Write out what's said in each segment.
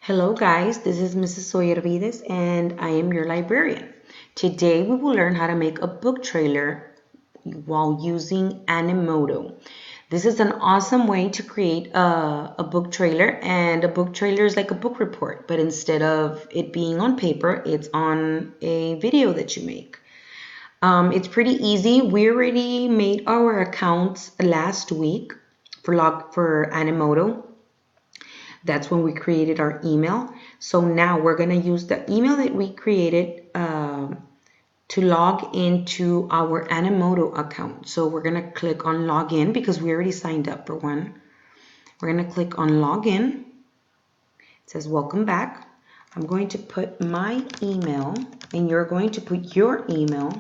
Hello guys, this is Mrs. Soyervides and I am your librarian. Today we will learn how to make a book trailer while using Animoto. This is an awesome way to create a book trailer, and a book trailer is like a book report, but instead of it being on paper, it's on a video that you make. It's pretty easy. We already made our accounts last week for Animoto. That's when we created our email. So now we're going to use the email that we created to log into our Animoto account. So we're going to click on login because we already signed up for one. We're going to click on login. It says welcome back. I'm going to put my email and you're going to put your email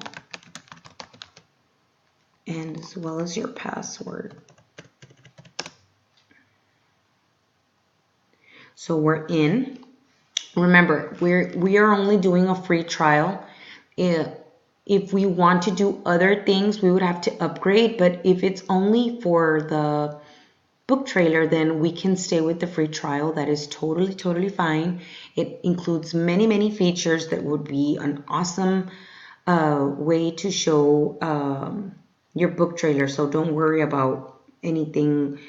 and as well as your password. So we're in. Remember, we are only doing a free trial. If we want to do other things, we would have to upgrade. But if it's only for the book trailer, then we can stay with the free trial. That is totally fine. It includes many features that would be an awesome way to show your book trailer. So don't worry about anything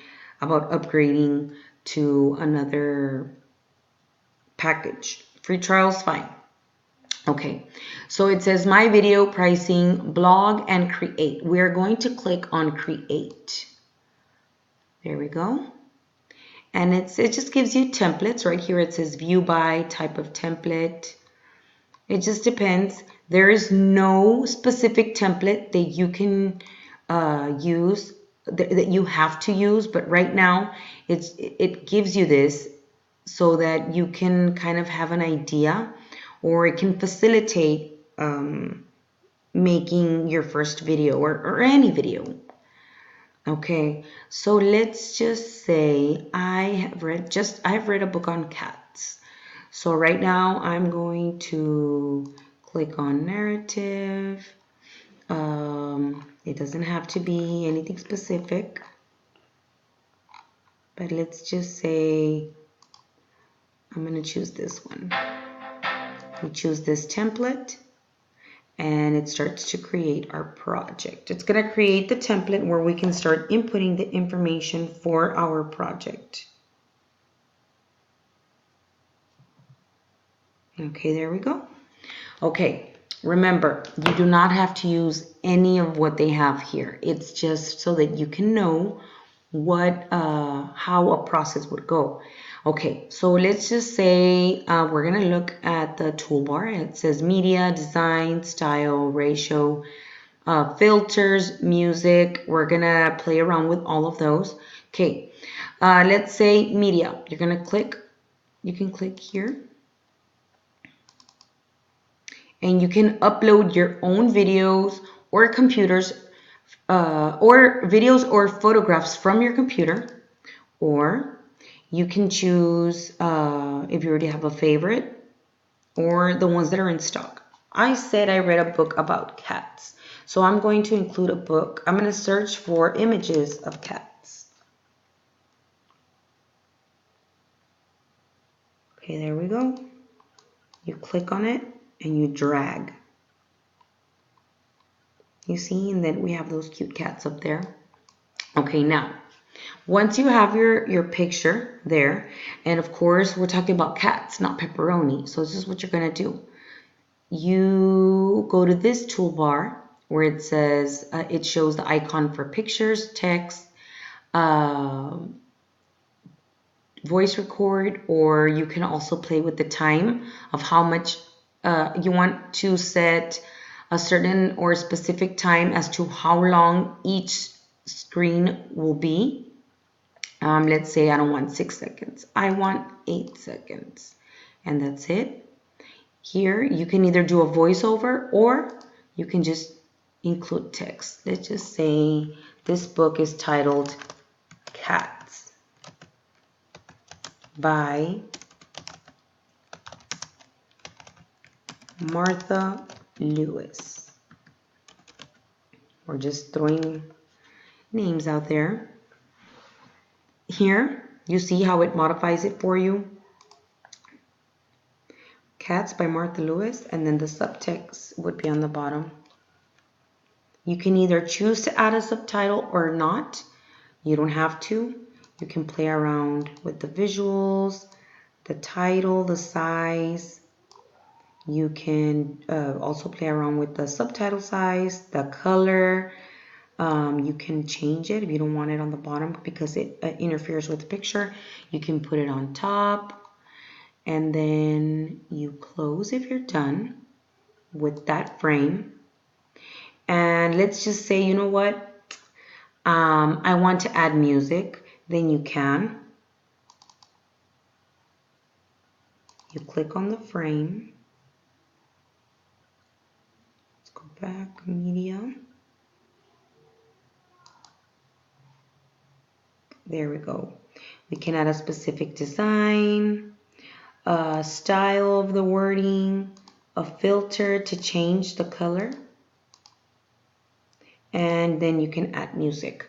about upgrading to another package. Free trial's fine. Okay, so it says my video pricing, blog, and create. We're going to click on create. There we go. And it just gives you templates. Right here it says view by, type of template. It just depends. There is no specific template that you can use, that you have to use, but right now it gives you this so that you can kind of have an idea, or it can facilitate making your first video or any video. Okay, so let's just say I've read a book on cats. So right now I'm going to click on narrative. It doesn't have to be anything specific, but let's just say I'm going to choose this one. We choose this template and it starts to create our project. It's going to create the template where we can start inputting the information for our project. Okay, there we go. Okay, remember, you do not have to use any of what they have here. It's just so that you can know how a process would go. Okay, so let's just say we're gonna look at the toolbar. It says media, design, style, ratio, filters, music. We're gonna play around with all of those. Okay, let's say media. You're gonna click. You can click here. And you can upload your own videos or videos or photographs from your computer, or you can choose if you already have a favorite or the ones that are in stock. I said I read a book about cats, so I'm going to include a book. I'm going to search for images of cats. Okay, there we go. You click on it and you drag. You see, and then we have those cute cats up there. Okay, now, once you have your picture there, and of course, we're talking about cats, not pepperoni. So this is what you're going to do. You go to this toolbar where it says, it shows the icon for pictures, text, voice record, or you can also play with the time of how much you want to set a certain or specific time as to how long each screen will be. Let's say I don't want 6 seconds. I want 8 seconds. And that's it. Here you can either do a voiceover or you can just include text. Let's just say this book is titled Cats by Martha Lewis. We're just throwing names out there. Here, you see how it modifies it for you. Cats by Martha Lewis, and then the subtext would be on the bottom. You can either choose to add a subtitle or not. You don't have to. You can play around with the visuals, the title, the size. You can also play around with the subtitle size, the color. You can change it if you don't want it on the bottom because it interferes with the picture. You can put it on top. And then you close if you're done with that frame. And let's just say, you know what? I want to add music. Then you can. You click on the frame. Let's go back, media. There we go. We can add a specific design, a style of the wording, a filter to change the color. And then you can add music.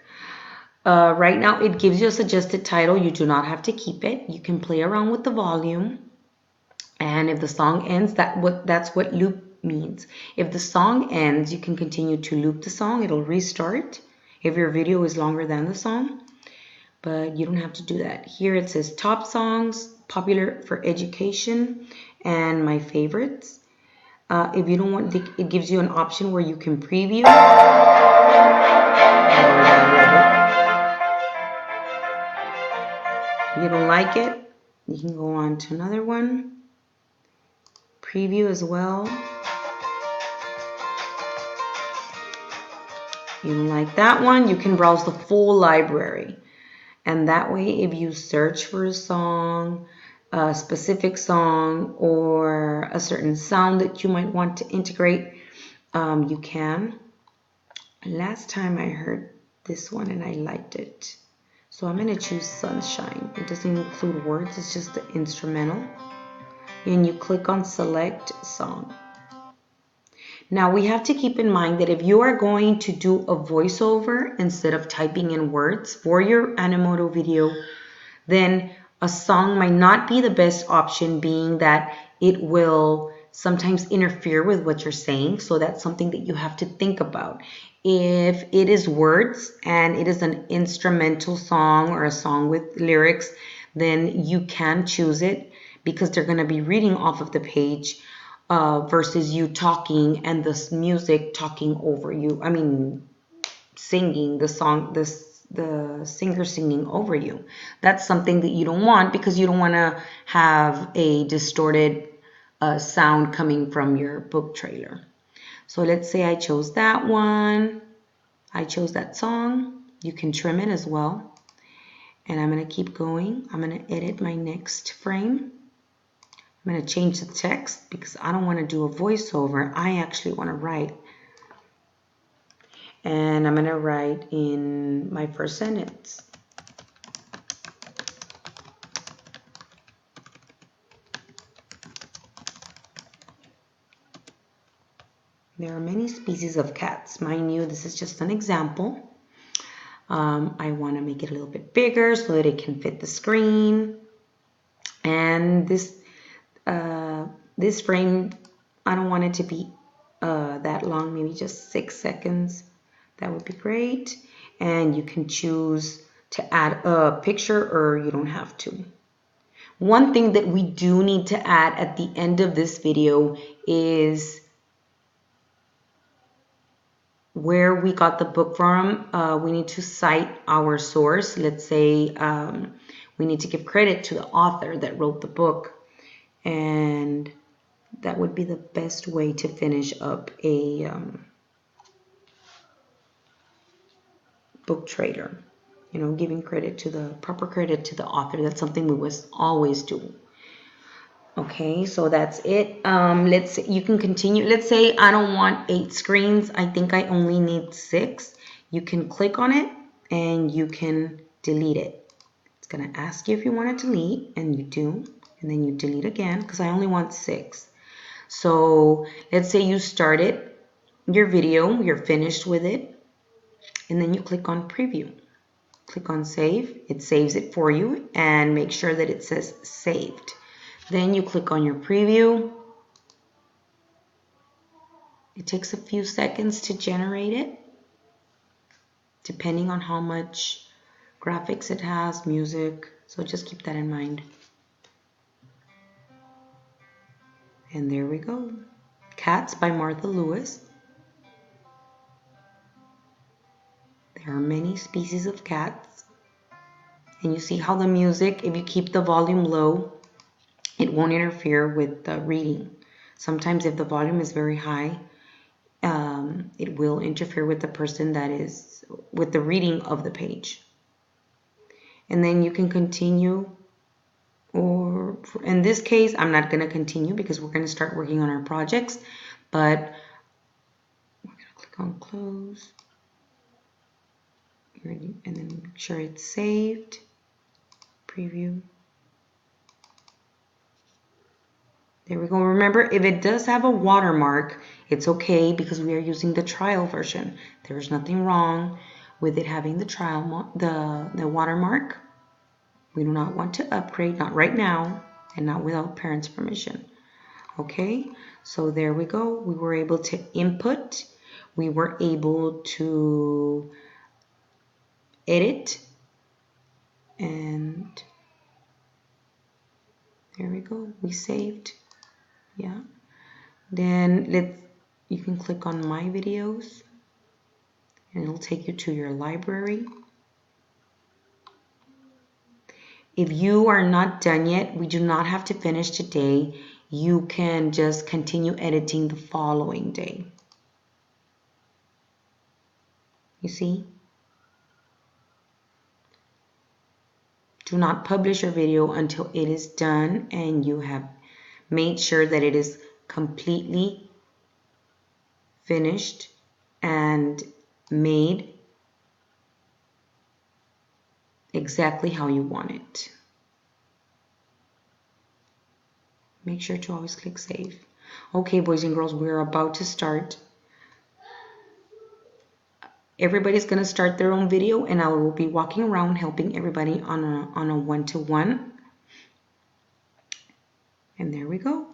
Right now it gives you a suggested title. You do not have to keep it. You can play around with the volume. And if the song ends, that's what loop means. If the song ends, you can continue to loop the song. It'll restart if your video is longer than the song. But you don't have to do that. Here it says top songs, popular for education, and my favorites. If you don't want, it gives you an option where you can preview. If you don't like it, you can go on to another one. Preview as well. You don't like that one, you can browse the full library. And that way, if you search for a song, a specific song, or a certain sound that you might want to integrate, you can. Last time I heard this one and I liked it. So I'm going to choose Sunshine. It doesn't include words, it's just the instrumental. And you click on Select Song. Now we have to keep in mind that if you are going to do a voiceover instead of typing in words for your animoto video, then a song might not be the best option, being that it will sometimes interfere with what you're saying. So that's something that you have to think about. If it is words and it is an instrumental song or a song with lyrics, then you can choose it because they're going to be reading off of the page. Versus you talking and this music talking over you. I mean, singing the song, the singer singing over you. That's something that you don't want because you don't want to have a distorted sound coming from your book trailer. So let's say I chose that one. I chose that song. You can trim it as well. And I'm going to keep going. I'm going to edit my next frame. I'm going to change the text because I don't want to do a voiceover. I actually want to write. And I'm going to write in my first sentence. There are many species of cats. Mind you, this is just an example. I want to make it a little bit bigger so that it can fit the screen. And this frame, I don't want it to be that long, maybe just 6 seconds. That would be great. And you can choose to add a picture or you don't have to. One thing that we do need to add at the end of this video is where we got the book from. We need to cite our source. Let's say we need to give credit to the author that wrote the book. And that would be the best way to finish up a book trailer. You know, giving credit to the proper credit to the author. That's something we must always do. Okay, so that's it. Let's say you can continue. Let's say I don't want 8 screens. I think I only need 6. You can click on it and you can delete it. It's going to ask you if you want to delete, and you do. And then you delete again because I only want 6. So let's say you started your video, you're finished with it, and then you click on preview. Click on save. It saves it for you, and make sure that it says saved. Then you click on your preview, It takes a few seconds to generate it, depending on how much graphics it has, music. So just keep that in mind. And there we go. Cats by Martha Lewis. There are many species of cats. And you see how the music, if you keep the volume low, it won't interfere with the reading. Sometimes if the volume is very high, it will interfere with the person that is, with the reading of the page. And then you can continue, or in this case, I'm not going to continue because we're going to start working on our projects, but we're going to click on close. And then make sure it's saved. Preview. There we go. Remember, if it does have a watermark, it's okay because we are using the trial version. There's nothing wrong with it having the trial the watermark. We do not want to upgrade, not right now, and not without parents' permission. Okay, so there we go. We were able to input. We were able to edit, and there we go. We saved. Yeah. Then you can click on my videos and it'll take you to your library. If you are not done yet, we do not have to finish today. You can just continue editing the following day. You see? Do not publish your video until it is done and you have made sure that it is completely finished and made exactly how you want it. Make sure to always click save. Okay, boys and girls, we're about to start. Everybody's going to start their own video and I will be walking around helping everybody on a one-to-one. And there we go.